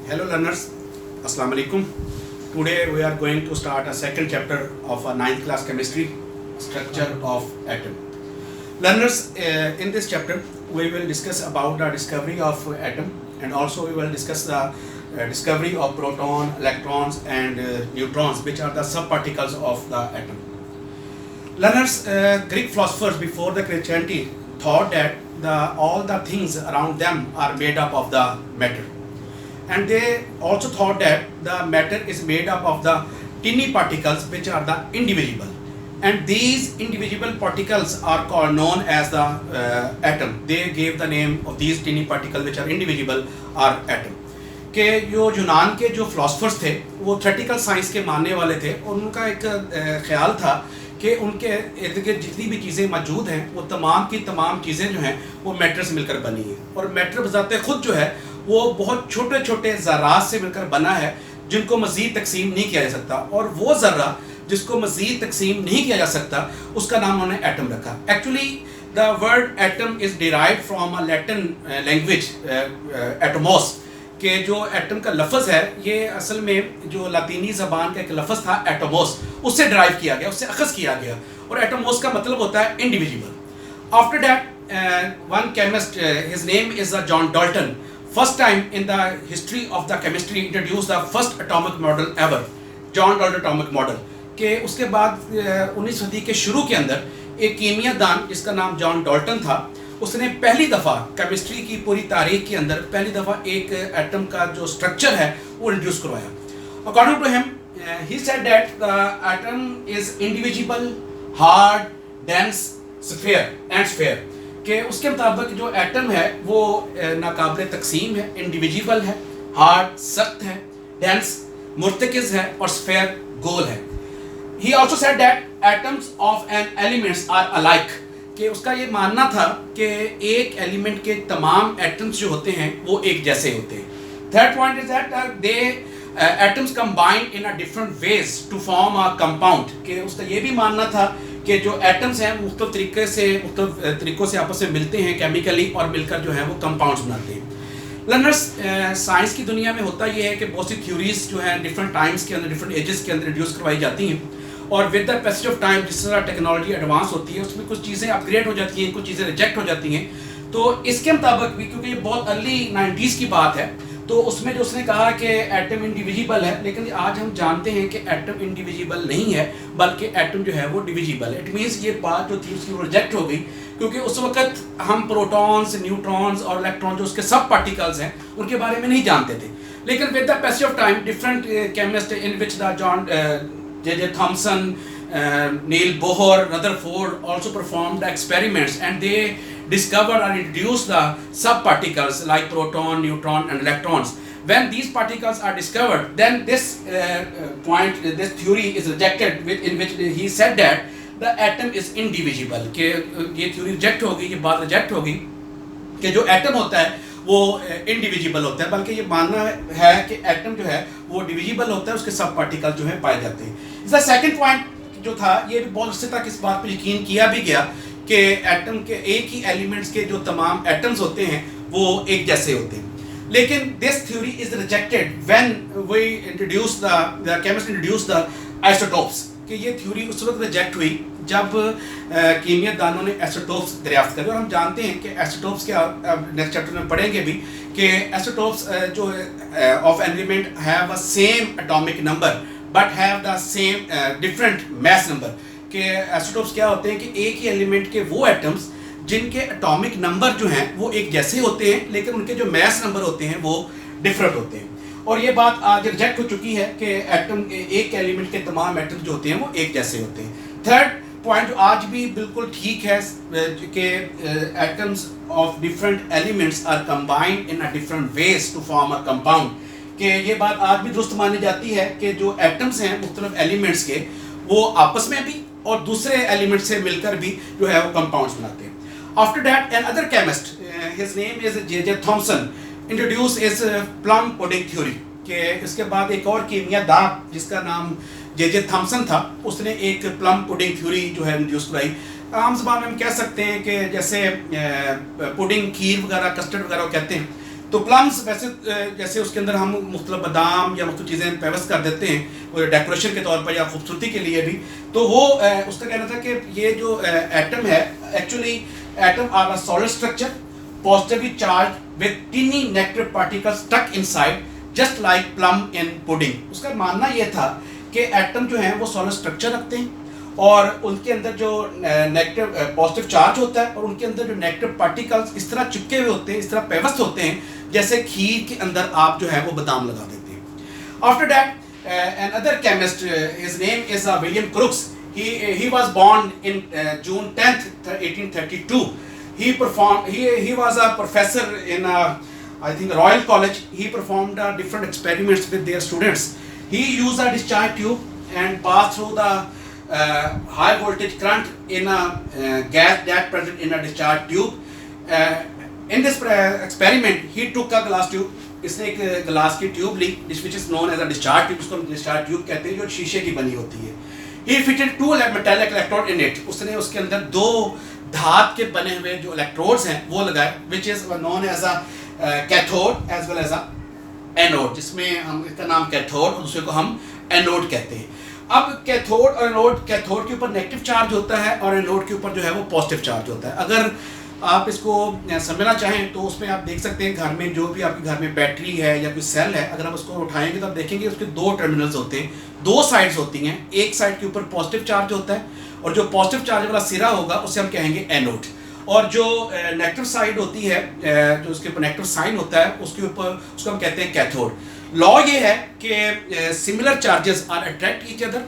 Hello learners, Assalamu alaikum. Today we are going to start a second chapter of a 9th class chemistry, structure of atom. Learners, in this chapter we will discuss about the discovery of atom, and also we will discuss the discovery of proton, electrons and neutrons, which are the subparticles of the atom. Learners, Greek philosophers before the Christianity thought that all the things around them are made up of the matter. And they also thought that the matter is made up of the tiny particles which are the indivisible, and these indivisible particles are known as the atom. They gave the name of these tiny particles which are indivisible are atom. के जो यूनान के जो philosophers थे वो theoretical science के मानने वाले थे, और उनका एक ख्याल था कि उनके इर्द गिर्द जितनी भी चीज़ें मौजूद हैं वो तमाम की तमाम चीज़ें जो हैं वो मैटर से मिलकर बनी हैं, और मैटर बजाते खुद जो है वो बहुत छोटे छोटे ज़र्रात से मिलकर बना है जिनको मज़ीद तकसीम नहीं किया जा सकता, और वो ज़र्रा जिसको मज़ीद तकसीम नहीं किया जा सकता उसका नाम उन्होंने एटम रखा. Actually the word atom is derived from a Latin language Atmos, कि जो एटम का लफ्ज़ है ये असल में जो लातीनी ज़बान का एक लफ्ज़ था एटमोस, उससे डिराइव किया गया, उससे अखज़ किया गया, और एटमोस का मतलब होता है individual. After that one chemist, his name is John Dalton, first time in the history of the chemistry introduced the first atomic model ever, John Dalton atomic model. के उसके बाद 19वीं सदी के शुरू के अंदर एक कीमियादान जिसका नाम जॉन डाल्टन था, उसने पहली दफ़ा केमिस्ट्री की पूरी तारीख के अंदर पहली दफ़ा एक एटम का जो स्ट्रक्चर है वो इंट्रोड्यूस करवाया. According to him, he said that the atom is indivisible, hard, dense, sphere. कि उसके मुताबिक जो एटम है वो नाकाबिल तकसीम है, इंडिविजुअल है, हार्ड सख्त है, डेंस मुर्तकिज़ है, और स्फेयर गोल है. He also said that atoms of an elements are alike, कि उसका ये मानना था कि एक एलिमेंट के तमाम एटम्स जो होते हैं वो एक जैसे होते हैं. Third point is that they atoms combined in a different ways to form a compound, कि उसका ये भी मानना था कि जो एटम्स हैं मुख्तलिफ तरीक़ों से आपस में मिलते हैं केमिकली, और मिलकर जो है वो कंपाउंड्स बनाते हैं. लर्नर्स, साइंस की दुनिया में होता ये है कि बहुत सी थ्योरीज जो हैं डिफरेंट टाइम्स के अंदर, डिफरेंट एजेस के अंदर इंट्रोड्यूस करवाई जाती हैं, और with the passage of time जिस तरह टेक्नोलॉजी एडवांस होती है उसमें कुछ चीज़ें अपग्रेड हो जाती हैं, कुछ चीज़ें रिजेक्ट हो जाती हैं. तो इसके मुताबिक भी, क्योंकि ये बहुत अर्ली 90s की बात है, तो उसमें जो उसने कहा कि एटम इंडिविजिबल है, लेकिन आज हम जानते हैं कि एटम इंडिविजिबल नहीं है, बल्कि एटम जो है वो डिविजिबल है. इट मीन्स ये बात जो थी उसकी रिजेक्ट हो गई, क्योंकि उस वक्त हम प्रोटॉन्स, न्यूट्रॉन्स और इलेक्ट्रॉन जो उसके सब पार्टिकल्स हैं उनके बारे में नहीं जानते थे. लेकिन with the passage of time different chemist in which the John J.J. Thomson, Neil Bohr, Rutherford also performed the experiments, and they discovered or introduced the subparticles like proton, neutron and electrons. When these particles are discovered, then this this theory is rejected, in which he said that the atom is indivisible. कि ये theory reject हो गई, ये बात reject हो गई कि जो atom होता है वो इंडिविजिबल होता है, बल्कि ये मानना है कि एटम जो है वो डिविजिबल होता है, उसके सब पार्टिकल जो है पाए जाते हैं. इसका सेकंड पॉइंट जो था ये भी बहुत अच्छे तक इस बात पर यकीन किया भी गया कि एटम के एक ही एलिमेंट्स के जो तमाम एटम्स होते हैं वो एक जैसे होते हैं. लेकिन this theory is rejected when we introduce the chemist introduce the isotopes, कि ये थ्योरी उस वक्त रिजेक्ट हुई जब कीमियादानों ने आइसोटोप्स दरियाफ्त करे. और हम जानते हैं कि आइसोटोप्स के नेक्स्ट चैप्टर में पढ़ेंगे भी कि आइसोटोप्स जो of element have a same atomic number but have the same different mass number. कि आइसोटोप्स क्या होते हैं कि एक ही एलिमेंट के वो एटम्स जिनके एटॉमिक नंबर जो हैं वो एक जैसे होते हैं, लेकिन उनके जो मास नंबर होते हैं वो डिफरेंट होते हैं. और ये बात आज रिजेक्ट हो चुकी है कि एटम, एक एलिमेंट के तमाम एटम जो होते हैं वो एक जैसे होते हैं. थर्ड पॉइंट जो आज भी बिल्कुल ठीक है कि atoms of different elements are combined in a different ways to form a compound, कि ये बात आज भी दुरुस्त मानी जाती है कि जो एटम्स हैं मुख्तलिफ एलिमेंट्स के वो आपस में भी और दूसरे एलिमेंट से मिलकर भी जो है वो कंपाउंड्स बनाते हैं. After that an other chemist, his name is J.J. Thomson, introduce is plum pudding theory. कि इसके बाद एक और कीमियादान जिसका नाम J.J. Thomson था, उसने एक प्लम पुडिंग थ्योरी जो है इंट्रोड्यूस कराई. आम ज़बान में हम कह सकते हैं कि जैसे पुडिंग, खीर वगैरह, कस्टर्ड वगैरह कहते हैं, तो प्लम्स वैसे जैसे उसके अंदर हम मुख्तलिफ बादाम या मुख्तलिफ चीज़ें पेवस्त कर देते हैं डेकोरेशन के तौर पर या खूबसूरती के लिए भी, तो वो उसका कहना था कि ये जो एटम है, actually atom are a solid structure positively charge with tiny negative particles stuck inside just like plum in pudding. उसका मानना ये था कि एटम जो है वो सॉलिड स्ट्रक्चर रखते हैं और उनके अंदर जो नेगेटिव पॉजिटिव चार्ज होता है और उनके अंदर जो नेगेटिव पार्टिकल्स इस तरह चिपके हुए होते हैं, इस तरह पेवस्त होते हैं जैसे खीर के अंदर आप जो है वो बादाम लगा देते हैं। After that another chemist, his name is William Crookes. He was born in June 10th, 1832. He was a professor in I think Royal College. He performed different experiments with their students. He used a discharge tube and passed through the high voltage current in a gas that present in a discharge tube. In this experiment, he took a glass tube. इसने एक glass की tube ली which is known as a discharge tube, उसको discharge tube कहते हैं, जो शीशे की बनी होती है। He fitted 2 metallic electrode in it, उसने उसके अंदर 2 धात के बने हुए जो इलेक्ट्रोड्स हैं वो लगाए, which is known as a cathode as well as a anode, जिसमें हम इसका नाम कैथोड और दूसरे को हम एनोड कहते हैं। अब कैथोड और एनोड, कैथोड के ऊपर नेगेटिव चार्ज होता है और एनोड के ऊपर जो है वो पॉजिटिव चार्ज होता है। अगर आप इसको समझना चाहें तो उसमें आप देख सकते हैं घर में जो भी आपके घर में बैटरी है या कोई सेल है, अगर आप उसको उठाएंगे तो आप देखेंगे उसके 2 टर्मिनल्स होते हैं, 2 साइड्स होती हैं। एक साइड के ऊपर पॉजिटिव चार्ज होता है और जो पॉजिटिव चार्ज वाला सिरा होगा उसे हम कहेंगे एनोड, और जो नेगेटिव साइड होती है, जो उसके ऊपर नेगेटिव साइन होता है उसके ऊपर उसको हम कहते हैं कैथोड। लॉ ये है कि similar charges are attract each other,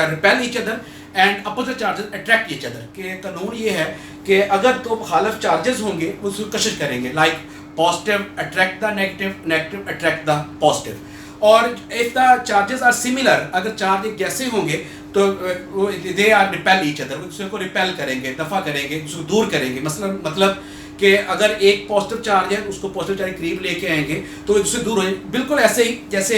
repel each other and opposite charges attract each other. के कानून ये है कि अगर तो मुखालिफ चार्जेस होंगे वो उसको कशिश करेंगे, like positive attract the negative, negative attract the positive. और if the charges are similar, अगर चार्ज एक जैसे होंगे तो they are repel each other, दूसरे को रिपेल करेंगे, दफा करेंगे, उसको दूर करेंगे। मतलब कि अगर एक पॉजिटिव चार्ज है उसको पॉजिटिव चार्ज करीब लेके आएंगे तो उससे दूर हो जाएंगे। बिल्कुल ऐसे ही जैसे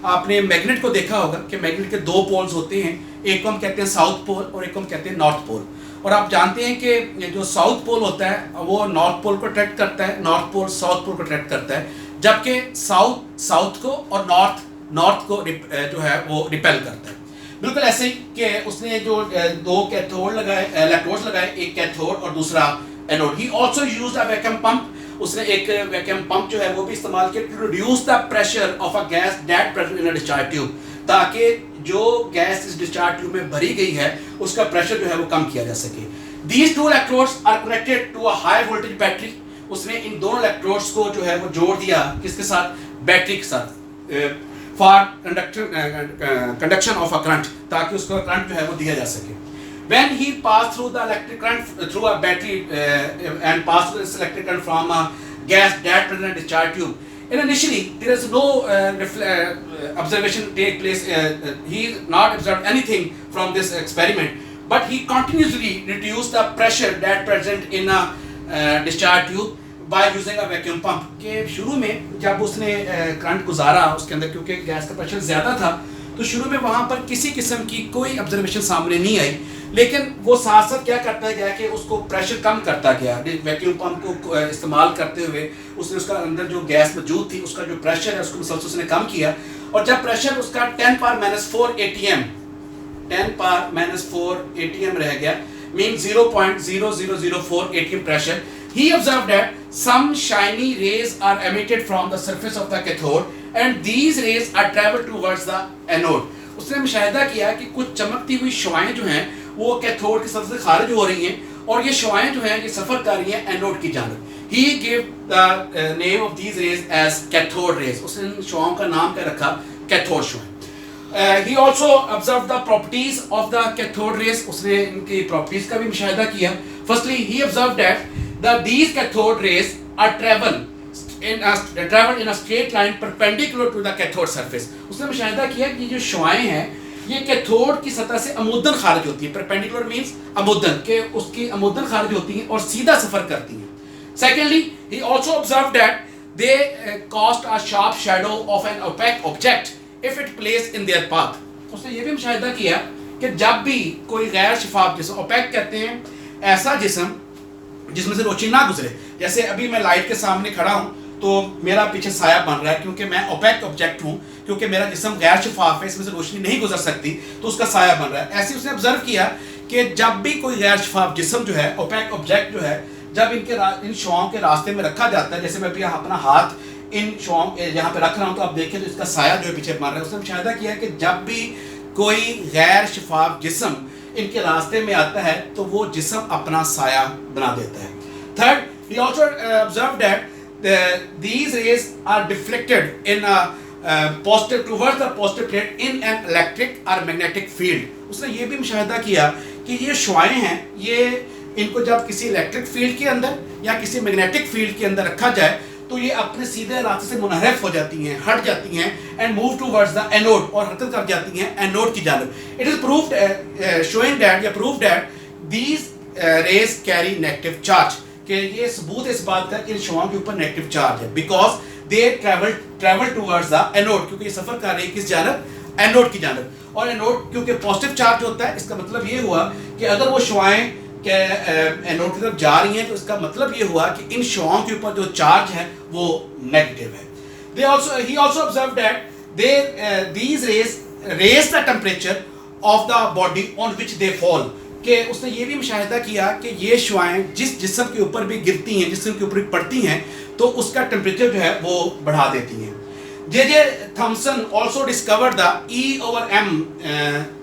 आपने मैग्नेट को देखा होगा कि मैग्नेट के 2 पोल्स होते हैं, एक को हम कहते हैं साउथ पोल और एक को हम कहते हैं नॉर्थ पोल। और आप जानते हैं कि जो साउथ पोल होता है वो नॉर्थ पोल को अट्रैक्ट करता है, नॉर्थ पोल साउथ पोल को अट्रैक्ट करता है, जबकि साउथ साउथ को और नॉर्थ को जो है वो रिपेल करता है। बिल्कुल ऐसे ही कि उसने जो 2 कैथोड लगाए, इलेक्ट्रोड्स लगाए, एक कैथोड और दूसरा anode. He also used a vacuum pump, उसने एक वैक्यूम पंप जो है वो भी इस्तेमाल किया to reduce the pressure of a gas that present in a discharge tube, ताकि जो गैस इस डिस्चार्ज ट्यूब में भरी गई है उसका प्रेशर जो है वो कम किया जा सके। These 2 electrodes are connected to a high voltage battery. उसने इन दोनों इलेक्ट्रोड्स को जो है वो जोड़ दिया किसके साथ, बैटरी के साथ, for conduction of a current, ताकि उसका करंट जो है वो दिया जा सके। When he passed through the electric current through a battery and passed through this electric current from a gas that present in a discharge tube, and initially there is no observation take place. He not observed anything from this experiment, but he continuously reduced the pressure that present in a discharge tube by using a vacuum pump. के शुरू में जब उसने current गुजारा उसके अंदर, क्योंकि gas का प्रेशर ज़्यादा था, तो शुरू में वहाँ पर किसी किस्म की कोई ऑब्जर्वेशन सामने नहीं आई, लेकिन वो साथ साथ क्या करता गया कि उसको प्रेशर कम करता गया। वैक्यूम पंप को इस्तेमाल करते हुए उसने उसका अंदर जो गैस मौजूद थी उसका जो प्रेशर है उसको मुसलसल उसने कम किया, और जब प्रेशर उसका 10⁻⁻4 atm 10⁻⁻4 atm रह गया, mean 0.0004 atm pressure, he observed that some shiny rays are emitted from the surface of the cathode and these rays are travel towards the anode. उसने मुशाहिदा किया कि कुछ चमकती हुई शुआएं जो हैं वो कैथोड की सतह से खारिज हो रही हैं और ये शुआएं जो हैं ये सफ़र कर रही हैं एनोड की जानब। He gave the name of these rays as cathode rays. उसने इन शुआओं का नाम क्या रखा, cathode शुआएं। He also observed the properties of the cathode rays. उसने इनकी प्रॉपर्टीज का भी मुशाहिदा किया। Firstly, he observed that these cathode rays are travel in a straight line perpendicular to the cathode surface. उसने मुशाहिदा किया कि जो शुआएं हैं ये कैथोड की सतह से अमुदन खारिज होती है। परपेंडिकुलर मींस अमुदन, के उसकी अमुदन खारिज होती हैं और सीधा सफर करती हैं। Secondly, he also observed that they cast a sharp shadow of an opaque object if it placed in their path. उसने ये भी मुशाहिदा किया कि जब भी कोई गैर शिफाफ जिस्म, ओपेक कहते हैं ऐसा जिस्म जिसमें से रोशनी ना गुजरे, जैसे अभी मैं लाइट के सामने खड़ा हूँ तो मेरा पीछे साया बन रहा है, क्योंकि मैं ओपेक ऑब्जेक्ट हूँ, क्योंकि मेरा जिस्म गैर शफाफ है, इसमें से रोशनी नहीं गुजर सकती, तो उसका साया बन रहा है। ऐसे उसने ऑब्जर्व किया कि जब भी कोई गैर शफाफ जिस्म जो है, ओपेक ऑब्जेक्ट जो है, जब इन शुआओं के रास्ते में रखा जाता है, जैसे मैं अभी अपना हाथ इन शुआओं यहाँ पे रख रहा हूँ, तो आप देखें तो इसका साया जो है पीछे बन रहा है। उसने मुशाहिदा किया कि जब भी कोई गैर शफाफ जिस्म इनके रास्ते में आता है तो वो जिस्म अपना साया बना देता है। Third, he also observed that these rays are deflected in a positive towards the positive plate in an electric or magnetic field. उसने ये भी मुशाहिदा किया कि ये शुआएं हैं, ये इनको जब किसी इलेक्ट्रिक फील्ड के अंदर या किसी मैग्नेटिक फील्ड के अंदर रखा जाए तो ये अपने सीधे रास्ते से मुनहरफ हो जाती हैं, हट जाती हैं and move towards the anode, और हरकत कर जाती हैं एनोड की जानिब। It is proved showing that या proved that these rays carry negative charge, कि ये सबूत इस बात का कि इन शुआओं के ऊपर नेगेटिव चार्ज है, because they travel towards the anode, क्योंकि ये सफर कर रही है किस जानिब, एनोड की जानिब। और एनोड क्योंकि पॉजिटिव चार्ज होता है, इसका मतलब ये हुआ कि अगर वो शुआएं के एनोड की तरफ जा रही हैं तो इसका मतलब ये हुआ कि इन शुआओं के ऊपर जो चार्ज है वो नेगेटिव है। He also observed that these rays raise the temperature of the body on which they fall, कि उसने ये भी मुशाहिदा किया कि ये शुआएं जिस जिस्म के ऊपर भी गिरती हैं, जिस्म के ऊपर भी पड़ती हैं, तो उसका टेम्परेचर जो है वो बढ़ा देती हैं। J.J. Thomson also discovered the E/m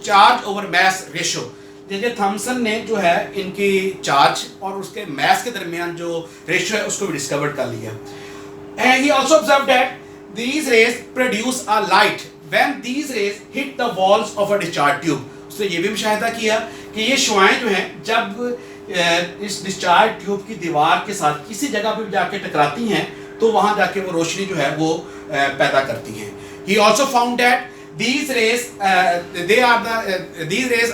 charge over mass ratio. J.J. Thomson ने जो है इनकी चार्ज और उसके मैस के दरमियान जो रेशियो है उसको भी डिस्कवर कर लिया। And he also observed that these rays produce a light when these rays hit the walls of a discharge tube. उसने ये भी मुशाहिदा किया कि ये शुआएं जो हैं जब इस डिस्चार्ज ट्यूब की दीवार के साथ किसी जगह पे जाके टकराती हैं तो वहाँ जाके वो रोशनी जो है वो पैदा करती हैं। He also found that these rays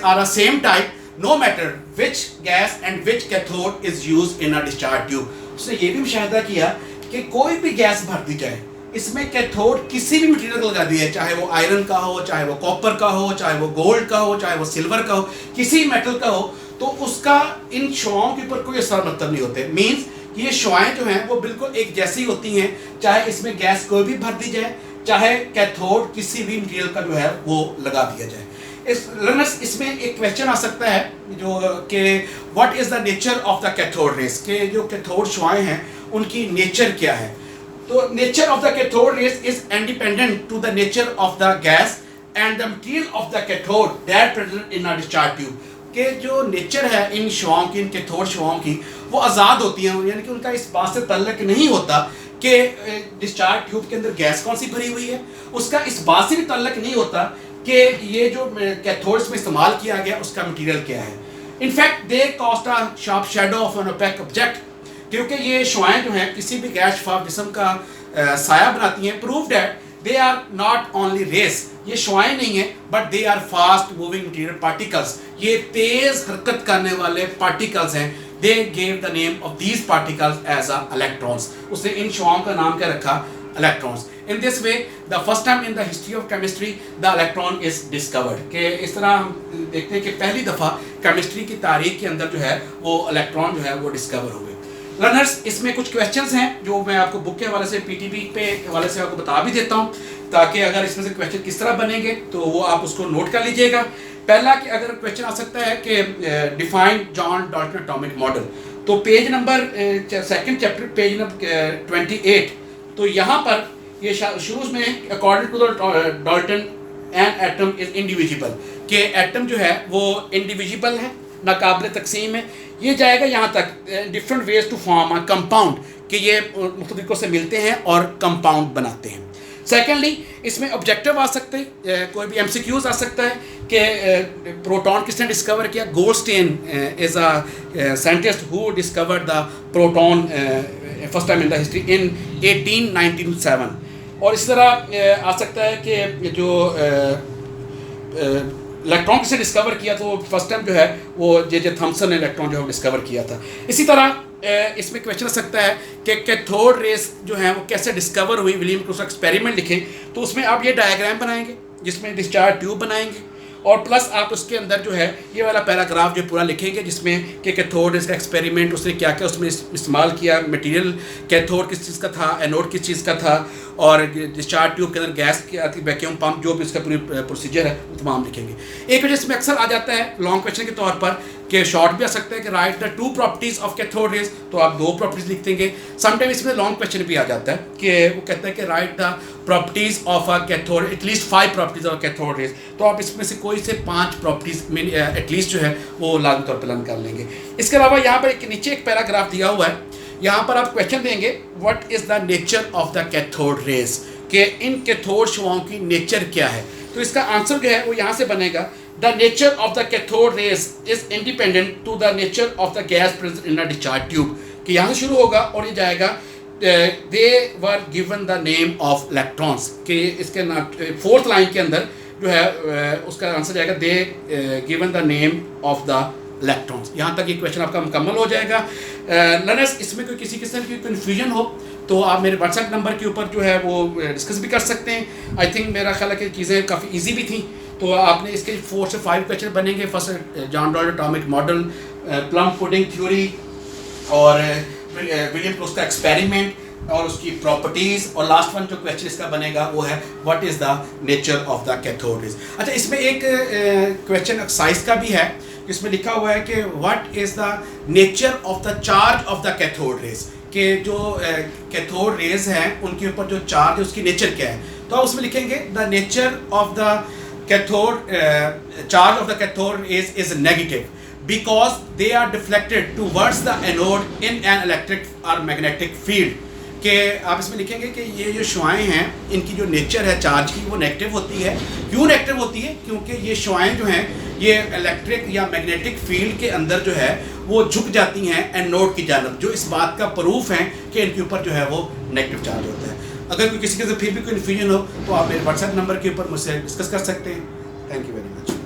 are the same type no matter which gas and which cathode is used in a discharge tube. उसने ये भी मुशाहिदा किया कि कोई भी गैस भर दी जाए, इसमें कैथोड किसी भी मटेरियल को लगा दिया, चाहे वो आयरन का हो, चाहे वो कॉपर का हो, चाहे वो गोल्ड का हो, चाहे वो सिल्वर का हो, किसी मेटल का हो, तो उसका इन शुआओं के ऊपर कोई असर मतलब नहीं होते। मीन्स कि ये शुआएं जो हैं वो बिल्कुल एक जैसी होती हैं, चाहे इसमें गैस कोई भी भर दी जाए, चाहे कैथोड किसी भी मटेरियल का जो है वो लगा दिया जाए। इसमें एक क्वेश्चन आ सकता है जो कि what is the nature of the cathode race, के जो कैथोड शुआएं हैं उनकी नेचर क्या है। तो nature of the cathode rays is independent to the nature of the gas and the material of the cathode that present in a discharge tube, के जो nature है इन शुआओं की, इन कैथोड शुआओं की, वो आज़ाद होती हैं, यानी कि उनका इस बात से तल्लक नहीं होता कि डिस्चार्ज ट्यूब के अंदर गैस कौन सी भरी हुई है, उसका इस बात से भी तल्लक नहीं होता कि ये जो कैथोड्स में इस्तेमाल किया गया उसका मटेरियल क्या है। In fact they cast a sharp shadow of an opaque object, क्योंकि ये शुआएं जो हैं किसी भी गैर शफाफ जिस्म का साया बनाती हैं। Prove that they are not only rays, ये शुआएं नहीं हैं but they are fast moving material particles, ये तेज हरकत करने वाले पार्टिकल्स हैं। They gave the name of these particles as a electrons, उसने इन शुआओं का नाम क्या रखा, electrons. In this way the first time in the history of chemistry the electron is discovered, कि इस तरह हम देखते हैं कि पहली दफ़ा केमिस्ट्री की तारीख के अंदर जो है वो इलेक्ट्रॉन जो है वो डिस्कवर हुए। लर्नर्स, इसमें कुछ क्वेश्चंस हैं जो मैं आपको बुक के हवाले से, पीटीबी पे हवाले से आपको बता भी देता हूँ, ताकि अगर इसमें से क्वेश्चन किस तरह बनेंगे तो वो आप उसको नोट कर लीजिएगा। पहला कि अगर क्वेश्चन आ सकता है कि define John Dalton atomic model, तो page number second chapter page number 28, तो यहाँ पर ये शुरू में according to the Dalton an atom is indivisible, कि एटम जो है वो इंडिविजिबल है, नाकाबिल तकसीम है। ये जाएगा यहाँ तक different ways to form a compound, कि ये मुख्तलिफ तरीकों से मिलते हैं और कंपाउंड बनाते हैं। सेकेंडली, इसमें ऑब्जेक्टिव आ सकते हैं, कोई भी एमसीक्यूज आ सकता है कि प्रोटॉन किसने डिस्कवर किया। Goldstein is a scientist who discovered the proton first time in the history in 1897। और इस तरह आ सकता है कि जो इलेक्ट्रॉन किसने डिस्कवर किया, तो फर्स्ट टाइम जो है वो जे थॉमसन ने इलेक्ट्रॉन जो है डिस्कवर किया था। इसी तरह इसमें क्वेश्चन आ सकता है कि कैथोड रेस जो है वो कैसे डिस्कवर हुई, विलियम क्रूसो एक्सपेरिमेंट लिखें, तो उसमें आप ये डायग्राम बनाएंगे जिसमें डिस्चार्ज ट्यूब बनाएंगे और प्लस आप उसके अंदर जो है ये वाला पैराग्राफ जो पूरा लिखेंगे जिसमें कि कैथोड रेज का एक्सपेरिमेंट उसने क्या क्या उसमें इस्तेमाल किया, मटेरियल कैथोड किस चीज़ का था, एनोड किस चीज़ का था, और डिस्चार्ज ट्यूब के अंदर गैस की आती, वैक्यूम पंप, जो भी उसका पूरी प्रोसीजर है वो तमाम लिखेंगे। एक वजह इसमें अक्सर आ जाता है लॉन्ग क्वेश्चन के तौर पर कि शॉर्ट भी आ सकता है कि right the 2 properties of cathode rays, तो आप 2 प्रॉपर्टीज लिख देंगे। समटाइम इसमें लॉन्ग क्वेश्चन भी आ जाता है कि वो कहता है कि right the properties of a cathode, at least 5 properties of cathode rays, तो आप इसमें से कोई से 5 प्रॉपर्टीज एटलीस्ट जो है वो लाजमी तौर पर लर्न कर लेंगे। इसके अलावा यहाँ पर नीचे एक पैराग्राफ दिया हुआ है, यहाँ पर आप क्वेश्चन देंगे what is the nature of the cathode raise, कि इन कैथोड शुआओं की नेचर क्या है। तो इसका आंसर जो है वो यहाँ से बनेगा the nature of the cathode rays is independent to the nature of the gas present in the discharge tube, कि यहाँ से शुरू होगा और ये जाएगा they were given the name of electrons, कि इसके 4th लाइन के अंदर जो है उसका आंसर जाएगा they given the name of the electrons. यहाँ तक ये क्वेश्चन आपका मुकम्मल हो जाएगा। लर्नर्स, इसमें कोई किसी किस्म की कन्फ्यूजन हो तो आप मेरे व्हाट्सएप नंबर के ऊपर जो है वो डिस्कस भी कर सकते हैं। आई थिंक मेरा ख्याल है कि चीज़ें काफ़ी इजी भी थी, तो आपने इसके 4 से 5 क्वेश्चन बनेंगे। First John Dalton atomic model, plum pudding theory, और विलियम प्रूफ का एक्सपेरिमेंट और उसकी प्रॉपर्टीज़, और लास्ट वन जो क्वेश्चन इसका बनेगा वो है what is the nature of the cathode raise. अच्छा, इसमें एक क्वेश्चन एक्सरसाइज का भी है, इसमें लिखा हुआ है कि what is the nature of the charge of the cathode raise, कि जो कैथोड रेज हैं उनके ऊपर जो चार्ज है उसकी नेचर क्या है। तो आप उसमें लिखेंगे the nature of the cathode charge of the cathode rays is negative because they are deflected towards the anode in an electric और मैग्नेटिक फील्ड, कि आप इसमें लिखेंगे कि ये जो शुआएँ हैं इनकी जो नेचर है चार्ज की वो नेगेटिव होती है। क्यों नेगेटिव होती है? क्योंकि ये शुआएँ जो हैं ये इलेक्ट्रिक या मैग्नेटिक फील्ड के अंदर जो है वो झुक जाती हैं एनोड की जानब, जो इस बात का प्रूफ है कि इनके ऊपर जो है वो नेगेटिव चार्ज होता है। अगर कोई किसी के फिर भी कोई कन्फ्यूजन हो तो आप मेरे व्हाट्सएप नंबर के ऊपर मुझसे डिस्कस कर सकते हैं। Thank you very much.